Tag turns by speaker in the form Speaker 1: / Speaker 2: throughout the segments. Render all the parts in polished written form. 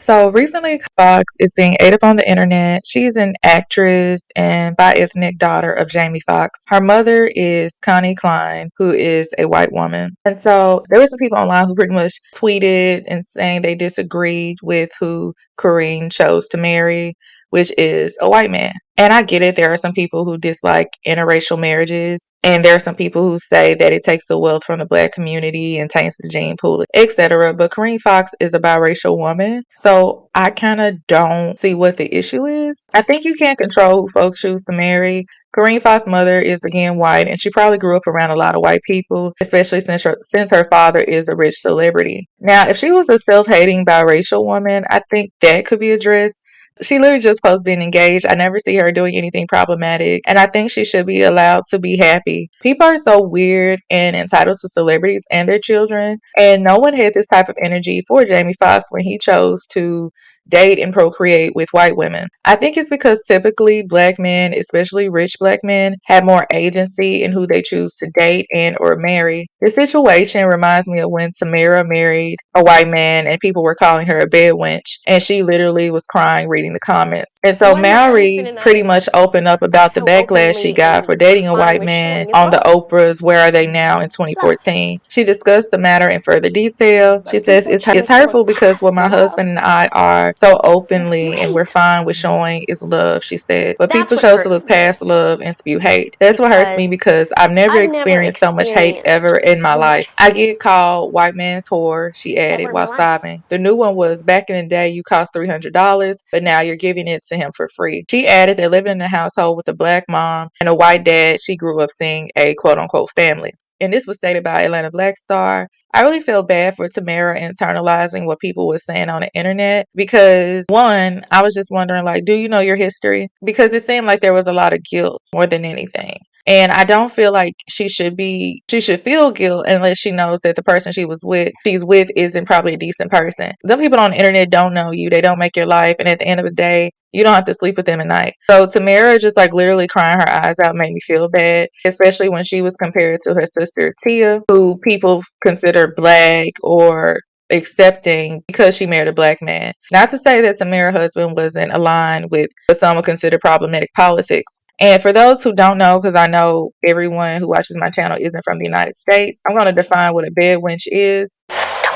Speaker 1: So recently, Fox is being ate up on the internet. She's an actress and bi-ethnic daughter of Jamie Foxx. Her mother is Connie Klein, who is a white woman. And so there were some people online who pretty much tweeted and saying they disagreed with who Corinne chose to marry, which is a white man. And I get it. There are some people who dislike interracial marriages, and there are some people who say that it takes the wealth from the black community and taints the gene pool, etc. But Corinne Foxx is a biracial woman, so I kind of don't see what the issue is. I think you can't control who folks choose to marry. Corinne Foxx's mother is again white, and she probably grew up around a lot of white people, especially since her father is a rich celebrity. Now, if she was a self-hating biracial woman, I think that could be addressed. She literally just posts being engaged. I never see her doing anything problematic. And I think she should be allowed to be happy. People are so weird and entitled to celebrities and their children. And no one had this type of energy for Jamie Foxx when he chose to date and procreate with white women. I think it's because typically black men, especially rich black men, have more agency in who they choose to date and or marry. The situation reminds me of when Tamara married a white man and people were calling her a bed wench, and she literally was crying reading the comments. And so Mary pretty much opened up about the backlash she got for dating a white man on the Oprah's Where Are They Now in 2014. She discussed the matter in further detail. She says it's hurtful because what my husband and I are so openly and we're fine with showing is love, she said. But people chose to look past love and spew hate. That's what hurts me because I've never experienced so much hate ever in my life. I get called white man's whore, she added while sobbing. The new one was, back in the day you cost $300, but now you're giving it to him for free. She added that living in a household with a black mom and a white dad, she grew up seeing a quote unquote family. And this was stated by Atlanta Black Star. I really feel bad for Tamara internalizing what people were saying on the internet because, one, I was just wondering, like, do you know your history? Because it seemed like there was a lot of guilt more than anything. And I don't feel like she should feel guilt unless she knows that the person she's with isn't probably a decent person. Some people on the internet don't know you. They don't make your life. And at the end of the day, you don't have to sleep with them at night. So Tamara just like literally crying her eyes out made me feel bad, especially when she was compared to her sister Tia, who people consider black or accepting because she married a black man. Not to say that Tamara's husband wasn't aligned with what some would consider problematic politics. And for those who don't know, because I know everyone who watches my channel isn't from the United States, I'm going to define what a bed wench is.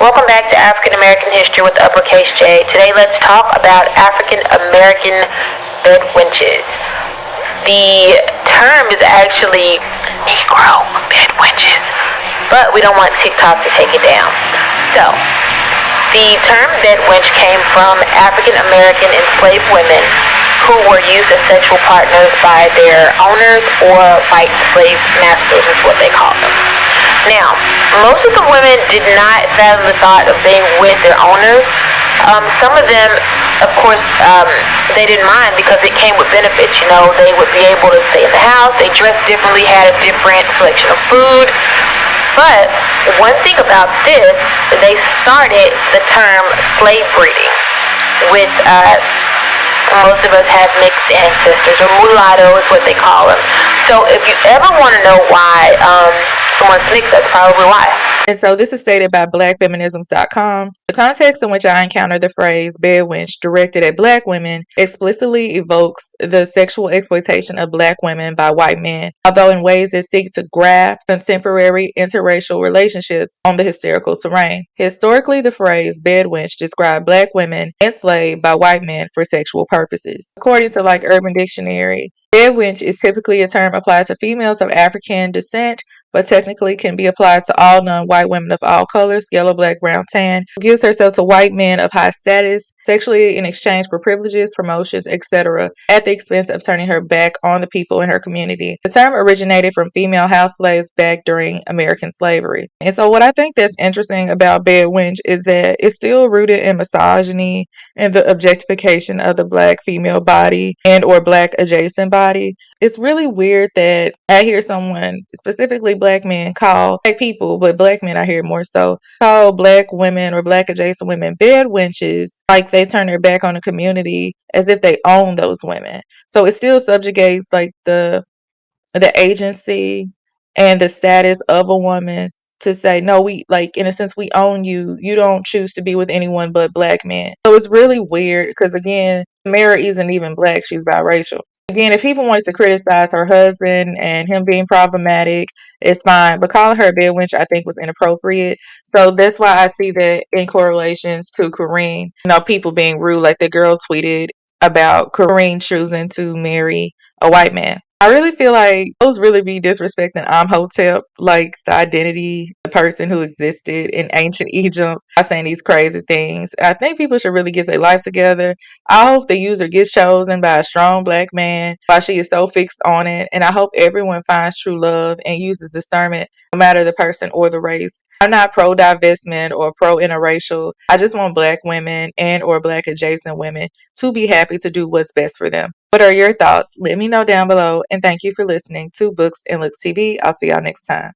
Speaker 2: Welcome back to African American History with uppercase J. Today let's talk about African American bed wenches. The term is actually Negro bed wenches, but we don't want TikTok to take it down. So, the term bed wench came from African American enslaved women who were used as sexual partners by their owners or white slave masters is what they call them. Now, most of the women did not fathom the thought of being with their owners. Some of them, of course, they didn't mind because it came with benefits. You know, they would be able to stay in the house. They dressed differently, had a different selection of food. But one thing about this, they started the term slave breeding with most of us have mixed ancestors, or mulatto is what they call them. So if you ever want to know why someone's mixed, that's probably why.
Speaker 1: And so this is stated by blackfeminisms.com. The context in which I encountered the phrase bed wench directed at black women explicitly evokes the sexual exploitation of black women by white men, although in ways that seek to graft contemporary interracial relationships on the hysterical terrain. Historically, the phrase bed wench described black women enslaved by white men for sexual purposes. According to like Urban Dictionary, bed wench is typically a term applied to females of African descent, but technically can be applied to all non-white women of all colors, yellow, black, brown, tan, who gives herself to white men of high status, sexually in exchange for privileges, promotions, etc., at the expense of turning her back on the people in her community. The term originated from female house slaves back during American slavery. And so what I think that's interesting about bed wench is that it's still rooted in misogyny and the objectification of the black female body and or black adjacent body. It's really weird that I hear someone, specifically black men, call black people, but black men I hear more so, call black women or black adjacent women bed wenches, like they turn their back on the community as if they own those women. So it still subjugates like the agency and the status of a woman to say, no, we, like, in a sense, we own you. You don't choose to be with anyone but black men. So it's really weird because, again, Mara isn't even black. She's biracial. Again, if people wanted to criticize her husband and him being problematic, it's fine. But calling her a bed wench, I think, was inappropriate. So that's why I see that in correlations to Corinne. People being rude. Like the girl tweeted about Corinne choosing to marry a white man. I really feel like those really be disrespecting Amhotep, like the identity, the person who existed in ancient Egypt, by saying these crazy things. I think people should really get their life together. I hope the user gets chosen by a strong black man while she is so fixed on it. And I hope everyone finds true love and uses discernment, no matter the person or the race. I'm not pro divestment or pro interracial. I just want black women and or black adjacent women to be happy to do what's best for them. What are your thoughts? Let me know down below. And thank you for listening to Books and Looks TV. I'll see y'all next time.